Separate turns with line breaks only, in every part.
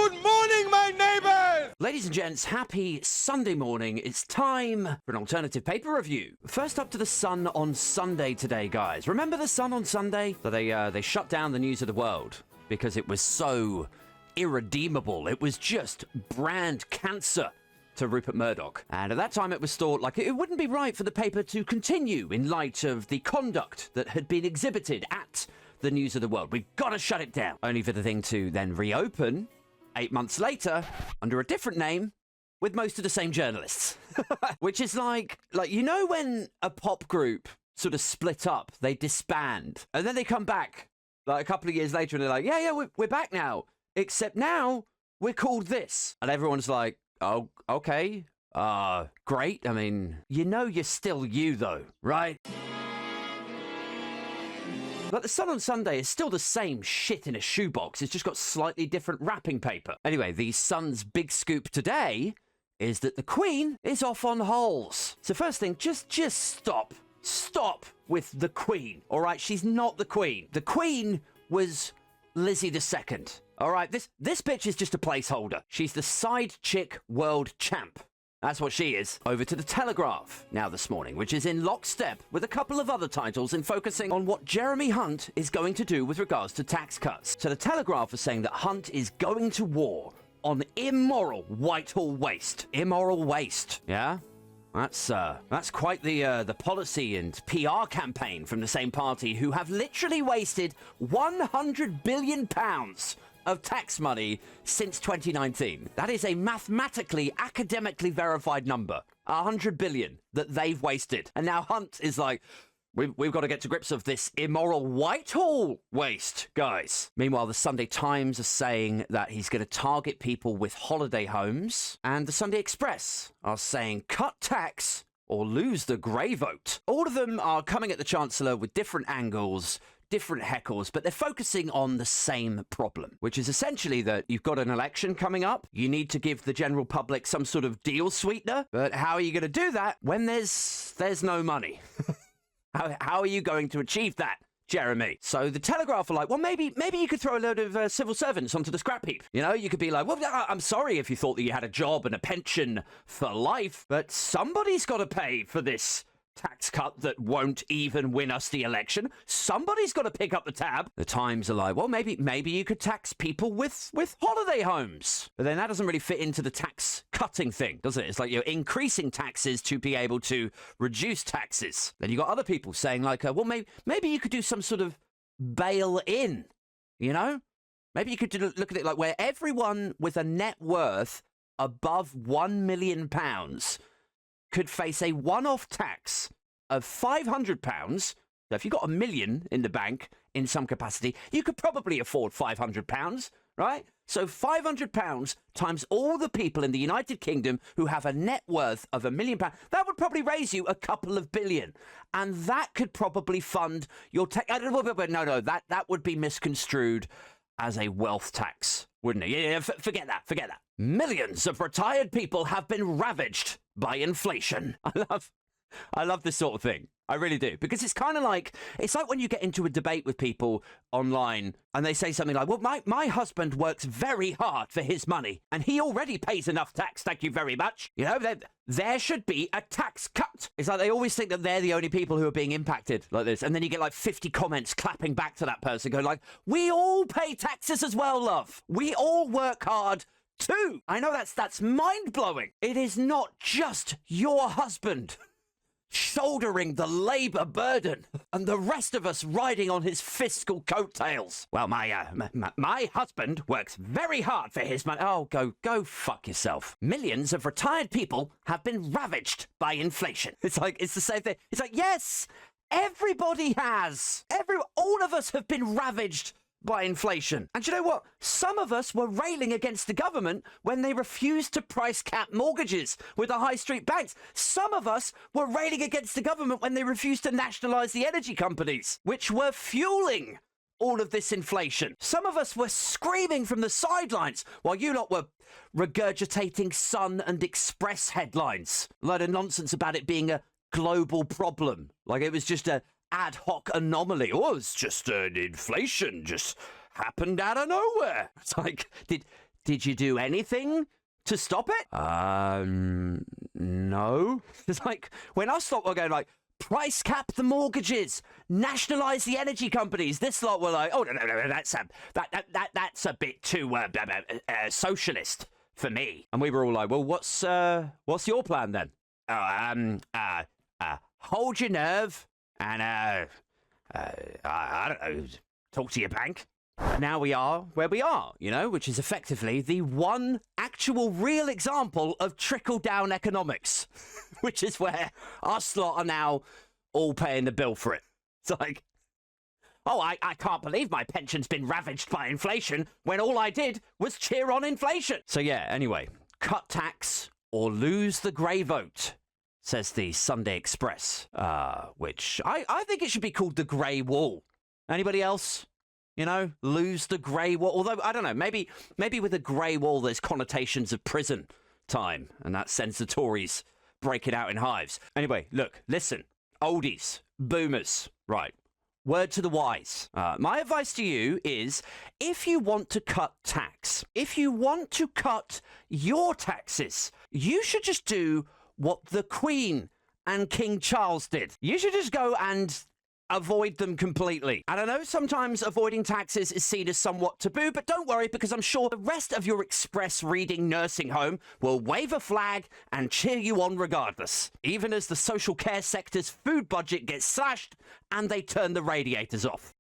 Good morning, my neighbors!
Ladies and gents, happy Sunday morning. It's time for an alternative paper review. First up to the Sun on Sunday today, guys. Remember the Sun on Sunday? So they shut down the News of the World because it was so irredeemable. It was just brand cancer to Rupert Murdoch. And at that time it was thought like it wouldn't be right for the paper to continue in light of the conduct that had been exhibited at the News of the World. We've got to shut it down. Only for the thing to then reopen 8 months later under a different name with most of the same journalists. Which is like, you know when a pop group sort of split up, they disband, and then they come back like a couple of years later and they're like, yeah, we're back now. Except now we're called this. And everyone's like, oh, okay. Great. I mean, you know you're still you though, right? But the Sun on Sunday is still the same shit in a shoebox. It's just got slightly different wrapping paper. Anyway, the Sun's big scoop today is that the Queen is off on holes. So first thing, just stop. Stop with the Queen, all right? She's not the Queen. The Queen was Lizzie II. All right, this bitch is just a placeholder. She's the side chick world champ. That's what she is. Over to the Telegraph now this morning, which is in lockstep with a couple of other titles and focusing on what Jeremy Hunt is going to do with regards to tax cuts. So the Telegraph is saying that Hunt is going to war on immoral Whitehall waste. Immoral waste, yeah? That's quite the policy and PR campaign from the same party who have literally wasted £100 billion of tax money since 2019. That is a mathematically, academically verified number. 100 billion that they've wasted. And now Hunt is like, we've got to get to grips of this immoral Whitehall waste, guys. Meanwhile, the Sunday Times are saying that he's going to target people with holiday homes. And the Sunday Express are saying cut tax or lose the grey vote. All of them are coming at the Chancellor with different angles, different heckles, but they're focusing on the same problem, which is essentially that you've got an election coming up. You need to give the general public some sort of deal sweetener, but how are you going to do that when there's no money? How are you going to achieve that, Jeremy? So the Telegraph are like, well, maybe you could throw a load of civil servants onto the scrap heap. You know, you could be like, well, I'm sorry if you thought that you had a job and a pension for life, but somebody's got to pay for this tax cut that won't even win us the election. Somebody's got to pick up the tab. The Times are like, well, maybe you could tax people with holiday homes. But then that doesn't really fit into the tax cutting thing, does it? It's like you're increasing taxes to be able to reduce taxes. Then you got other people saying like, well, maybe you could do some sort of bail-in, you know? Maybe you could look at it like where everyone with a net worth above £1 million could face a one-off tax of £500. So if you've got £1 million in the bank in some capacity, you could probably afford £500, right? So £500 times all the people in the United Kingdom who have a net worth of £1 million, that would probably raise you a couple of billion. And that could probably fund your tax. No, that would be misconstrued as a wealth tax, wouldn't it? Yeah, forget that. Millions of retired people have been ravaged by inflation. I love this sort of thing. I really do. Because it's kind of like, it's like when you get into a debate with people online and they say something like, well, my husband works very hard for his money and he already pays enough tax, thank you very much. You know, there should be a tax cut. It's like they always think that they're the only people who are being impacted like this. And then you get like 50 comments clapping back to that person going like, we all pay taxes as well, love. We all work hard too. I know that's mind-blowing. It is not just your husband shouldering the labour burden and the rest of us riding on his fiscal coattails. Well, my husband works very hard for his money. Oh, go fuck yourself. Millions of retired people have been ravaged by inflation. It's the same thing. It's like, yes, everybody has. All of us have been ravaged by inflation. And you know what? Some of us were railing against the government when they refused to price cap mortgages with the high street banks. Some of us were railing against the government when they refused to nationalise the energy companies, which were fueling all of this inflation. Some of us were screaming from the sidelines while you lot were regurgitating Sun and Express headlines. A load of nonsense about it being a global problem. Like it was just a ad hoc anomaly. Oh, it's just an inflation just happened out of nowhere. It's like, did Did you do anything to stop it? No. It's like, when our lot were going like, price cap the mortgages, nationalize the energy companies. This lot were like, oh, no, that's a bit too socialist for me. And we were all like, well, what's your plan then? Hold your nerve and I don't know, talk to your bank. And now we are where we are, which is effectively the one actual real example of trickle-down economics, which is where our slot are now all paying the bill for it. It's like, oh, I can't believe my pension's been ravaged by inflation when all I did was cheer on inflation. So yeah, anyway, cut tax or lose the grey vote, says the Sunday Express, which I think it should be called the grey wall. Anybody else? Lose the grey wall. Although, I don't know, maybe with a grey wall there's connotations of prison time, and that sends the Tories breaking out in hives. Anyway, look, listen, oldies, boomers, right, word to the wise. My advice to you is, if you want to cut tax, if you want to cut your taxes, you should just do what the Queen and King Charles did. You should just go and avoid them completely. And I know sometimes avoiding taxes is seen as somewhat taboo, but don't worry, because I'm sure the rest of your express reading nursing home will wave a flag and cheer you on regardless, even as the social care sector's food budget gets slashed and they turn the radiators off.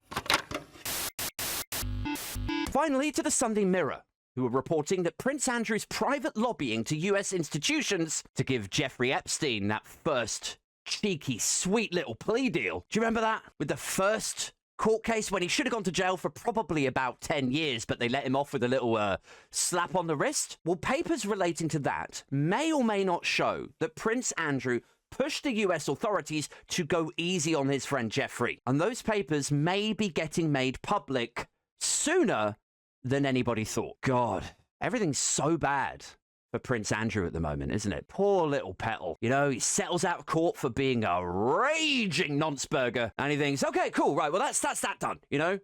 Finally, to the Sunday Mirror, who are reporting that Prince Andrew's private lobbying to US institutions to give Jeffrey Epstein that first cheeky, sweet little plea deal. Do you remember that? With the first court case when he should have gone to jail for probably about 10 years, but they let him off with a little slap on the wrist? Well, papers relating to that may or may not show that Prince Andrew pushed the US authorities to go easy on his friend Jeffrey. And those papers may be getting made public sooner than anybody thought. God, everything's so bad for Prince Andrew at the moment, isn't it? Poor little petal. He settles out of court for being a raging nonce-burger, and he thinks, okay, cool, right, well, that's that done,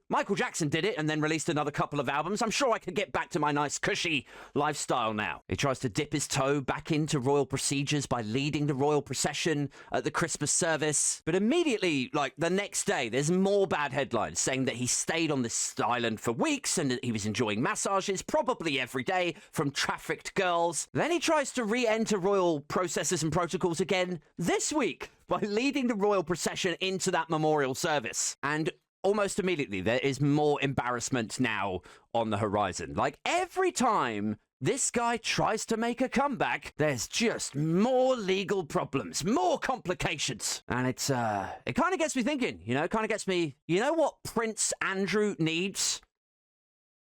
Michael Jackson did it and then released another couple of albums. I'm sure I could get back to my nice, cushy lifestyle now. He tries to dip his toe back into royal procedures by leading the royal procession at the Christmas service. But immediately, like the next day, there's more bad headlines saying that he stayed on this island for weeks and that he was enjoying massages, probably every day, from trafficked girls. Then he tries to re-enter royal processes and protocols again this week by leading the royal procession into that memorial service. And almost immediately, there is more embarrassment now on the horizon. Like, every time this guy tries to make a comeback, there's just more legal problems, more complications. And it kind of gets me thinking, it kind of gets me, what Prince Andrew needs?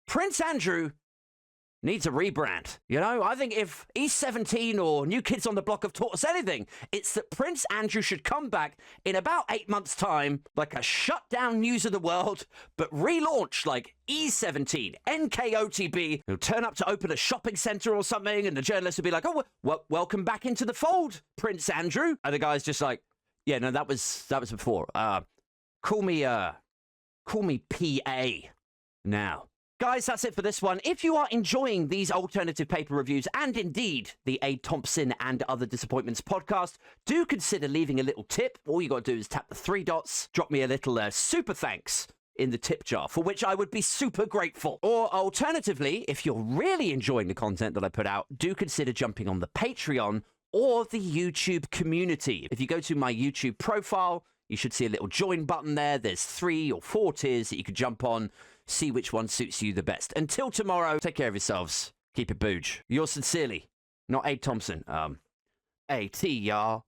Prince Andrew needs a rebrand. I think if E17 or New Kids on the Block have taught us anything, it's that Prince Andrew should come back in about 8 months' time, like a shut-down News of the World, but relaunch like E17, NKOTB. He'll turn up to open a shopping centre or something, and the journalists will be like, oh, well, welcome back into the fold, Prince Andrew. And the guy's just like, yeah, no, that was before. Call me PA now. Guys, that's it for this one. If you are enjoying these alternative paper reviews and indeed the Abe Thompson and Other Disappointments podcast, do consider leaving a little tip. All you got to do is tap the 3 dots, drop me a little super thanks in the tip jar, for which I would be super grateful. Or alternatively, if you're really enjoying the content that I put out, do consider jumping on the Patreon or the YouTube community. If you go to my YouTube profile, you should see a little join button there. There's 3 or 4 tiers that you could jump on. See which one suits you the best. Until tomorrow, take care of yourselves. Keep it booge. Yours sincerely, not Abe Thompson. AT, y'all.